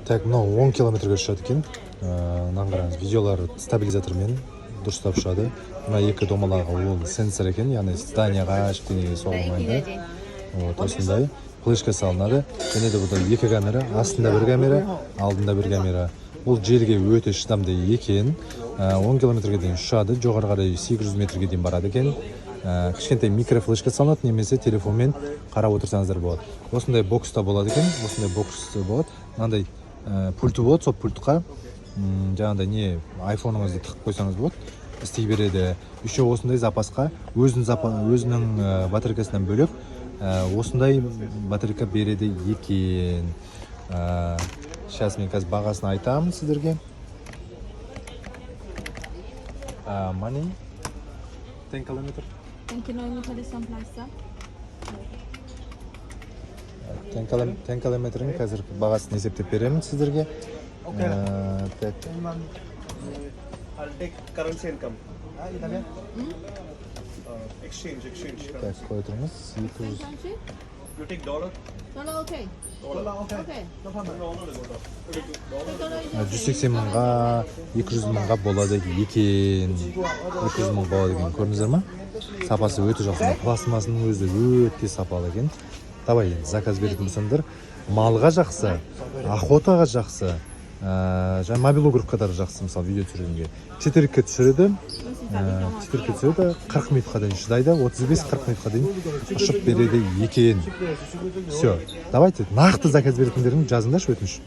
Так, мынау 10 километрге ұшады екен. Мынаны қараңыз, видеолар стабилизатормен дұрыстап ұшады. Мына екі домалағы ол сенсор екен, яғни зданияға ештеңеге соғылмайды. Вот, осындай флешка салынады. Және де бұда екі камера, астында бір камера, алдында бір камера. Бұл жерге өте шыдамды екен. 10 километрге дейін ұшады, жоғары қарай 800 метрге дейін барады екен. Кішкентай микрофлешка салынады, немесе телефонмен қарап отырсаңыздар болады. Осындай бокста болады екен, осындай бокс болады. Мынандай пульті болады, сол пультқа жаңағыдай не айфоныңызды тығып қойсаңыз болады, істей береді. Еще осындай запасқа өзінің батарейкасынан бөлек осындай батарейка береді екен. Сейчас мен қазір бағасын айтамын сіздерге. Money 10 километр. 10 kilometer is some place, sir. 10 километрін қазір бағасын есептеп беремін сіздерге. I'll take currency income. Exchange. Так, қой тұрмыз. 200. You take dollar? Dollar, okay. Dollar, okay. Okay. No problem. Dollar is good. Dollar is 180 мыңға, 200 мыңға болады екен. 200 мың болады екен. Көрдіңіздер ма? Сапасы өте жақсы. Пластмасының өзі өте сапалы екен. Давай, заказ беретін болсаңдар. Малға жақсы, охотаға жақсы, жаңа мобилу группаға жақсы, мысалы видео түсіргенге. 4К түсіреді. 4К түсіреді, 40 минутқа дейін шыдайды, 35-40 минутқа дейін ұшып береді екен. Все, давайте нақты заказ беретіндерін жазыңдаршы өтініш.